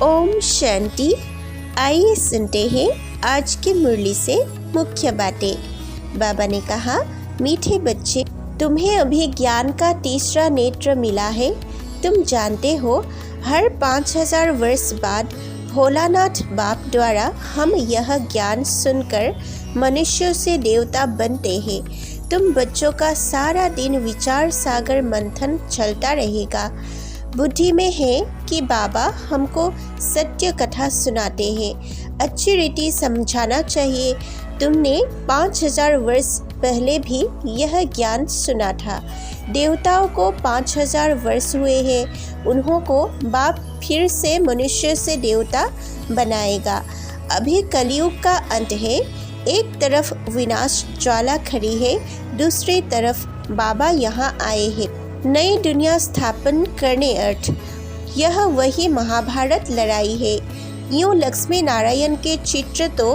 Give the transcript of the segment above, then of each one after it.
ओम शांति। आइए सुनते हैं आज की मुरली से मुख्य बातें। बाबा ने कहा, मीठे बच्चे, तुम्हें अभी ज्ञान का तीसरा नेत्र मिला है। तुम जानते हो, हर 5000 वर्ष बाद भोलानाथ बाप द्वारा हम यह ज्ञान सुनकर मनुष्यों से देवता बनते हैं। तुम बच्चों का सारा दिन विचार सागर मंथन चलता रहेगा। बुद्धि में है कि बाबा हमको सत्य कथा सुनाते हैं। अच्छी रीति समझाना चाहिए। तुमने 5000 वर्ष पहले भी यह ज्ञान सुना था। देवताओं को 5000 वर्ष हुए हैं। उन्हों को बाप फिर से मनुष्य से देवता बनाएगा। अभी कलयुग का अंत है। एक तरफ विनाश ज्वाला खड़ी है, दूसरी तरफ बाबा यहाँ आए हैं नई दुनिया स्थापन करने अर्थ। यह वही महाभारत लड़ाई है। यूँ लक्ष्मी नारायण के चित्र तो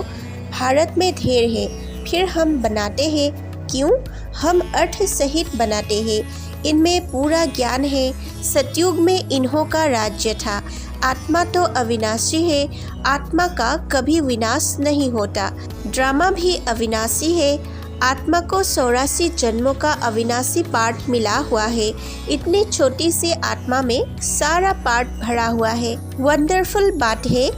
भारत में ढेर है, फिर हम बनाते हैं क्यों? हम अर्थ सहित बनाते हैं। इनमें पूरा ज्ञान है। सतयुग में इन्हों का राज्य था। आत्मा तो अविनाशी है। आत्मा का कभी विनाश नहीं होता। ड्रामा भी अविनाशी है। आत्मा को 84 जन्मों का अविनाशी पार्ट मिला हुआ है। इतनी छोटी सी आत्मा में सारा पार्ट भरा हुआ है। वंडरफुल बात है।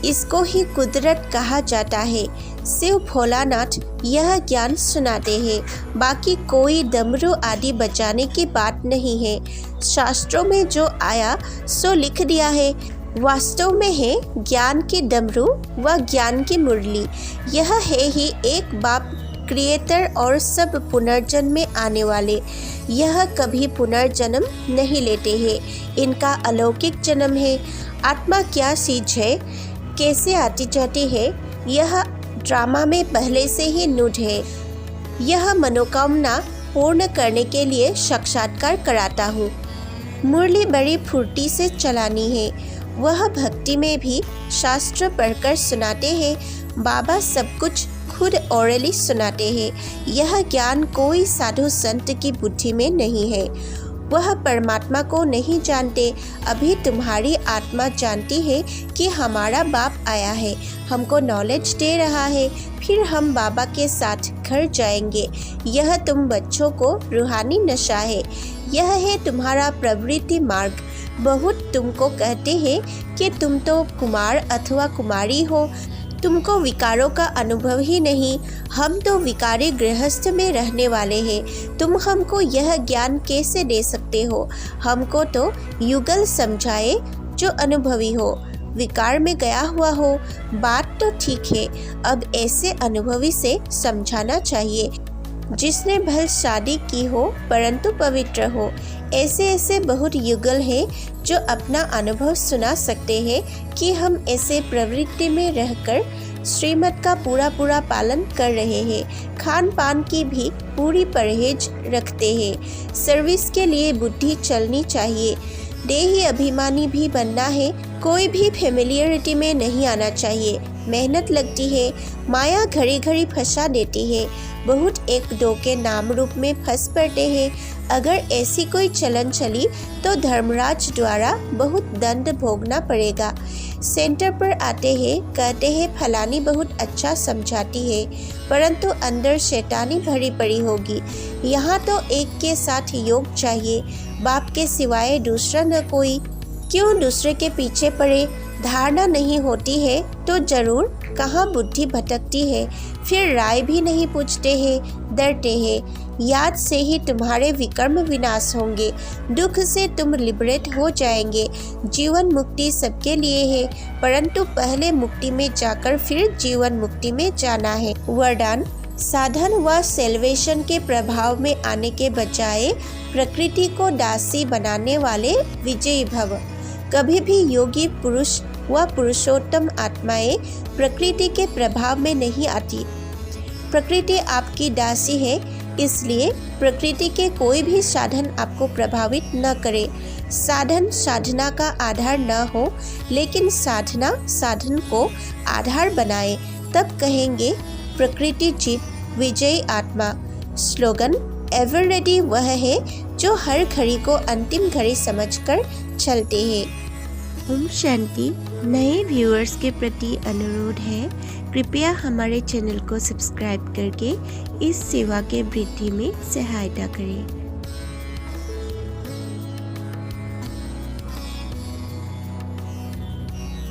इसको ही कुदरत कहा जाता है। शिव भोलानाथ यह ज्ञान सुनाते हैं। बाकी कोई डमरू आदि बजाने की बात नहीं है। शास्त्रों में जो आया सो लिख दिया है। वास्तव में है ज्ञान की डमरू व ज्ञान की मुरली। यह है ही एक बाप क्रिएटर और सब पुनर्जन्म में आने वाले। यह कभी पुनर्जन्म नहीं लेते हैं। इनका अलौकिक जन्म है। आत्मा क्या चीज है, कैसे आती जाती है, यह ड्रामा में पहले से ही नुड है। यह मनोकामना पूर्ण करने के लिए साक्षात्कार कराता हूँ। मुरली बड़ी फुर्ती से चलानी है। वह भक्ति में भी शास्त्र पढ़कर सुनाते हैं। बाबा सब कुछ खुद ओरली सुनाते हैं। यह ज्ञान कोई साधु संत की बुद्धि में नहीं है। वह परमात्मा को नहीं जानते। अभी तुम्हारी आत्मा जानती है कि हमारा बाप आया है, हमको नॉलेज दे रहा है, फिर हम बाबा के साथ घर जाएंगे। यह तुम बच्चों को रूहानी नशा है। यह है तुम्हारा प्रवृत्ति मार्ग। बहुत तुमको कहते हैं कि तुम तो कुमार अथवा कुमारी हो, तुमको विकारों का अनुभव ही नहीं। हम तो विकारी गृहस्थ में रहने वाले हैं। तुम हमको यह ज्ञान कैसे दे सकते हो? हमको तो युगल समझाए जो अनुभवी हो, विकार में गया हुआ हो। बात तो ठीक है, अब ऐसे अनुभवी से समझाना चाहिए जिसने भल शादी की हो परंतु पवित्र हो। ऐसे ऐसे बहुत युगल हैं जो अपना अनुभव सुना सकते हैं कि हम ऐसे प्रवृत्ति में रहकर श्रीमत का पूरा पालन कर रहे हैं। खान पान की भी पूरी परहेज रखते हैं। सर्विस के लिए बुद्धि चलनी चाहिए। देही अभिमानी भी बनना है। कोई भी फेमिलियरिटी में नहीं आना चाहिए। मेहनत लगती है। माया घड़ी घड़ी फंसा देती है। बहुत एक दो के नाम रूप में फंस पड़ते हैं। अगर ऐसी कोई चलन चली तो धर्मराज द्वारा बहुत दंड भोगना पड़ेगा। सेंटर पर आते हैं, कहते हैं फलानी बहुत अच्छा समझाती है, परंतु अंदर शैतानी भरी पड़ी होगी। यहाँ तो एक के साथ योग चाहिए, बाप के सिवाय दूसरा न कोई। क्यों दूसरे के पीछे पड़े? धारणा नहीं होती है तो जरूर कहाँ बुद्धि भटकती है। फिर राय भी नहीं पूछते हैं, डरते हैं। याद से ही तुम्हारे विकर्म विनाश होंगे। दुख से तुम लिबरेट हो जाएंगे। जीवन मुक्ति सबके लिए है, परंतु पहले मुक्ति में जाकर फिर जीवन मुक्ति में जाना है। वरदान, साधन व सेल्वेशन के प्रभाव में आने के बजाय प्रकृति को दासी बनाने वाले विजयी भव। कभी भी योगी पुरुष व पुरुषोत्तम आत्माएं प्रकृति के प्रभाव में नहीं आती। प्रकृति आपकी दासी है, इसलिए प्रकृति के कोई भी साधन आपको प्रभावित न करे। साधन साधना का आधार न हो, लेकिन साधना साधन को आधार बनाए, तब कहेंगे प्रकृति जीत विजयी आत्मा। स्लोगन, एवर रेडी वह है जो हर घड़ी को अंतिम घड़ी समझकर चलते हैं। ओम शांति। नए व्यूअर्स के प्रति अनुरोध है, कृपया हमारे चैनल को सब्सक्राइब करके इस सेवा के वृद्धि में सहायता करें।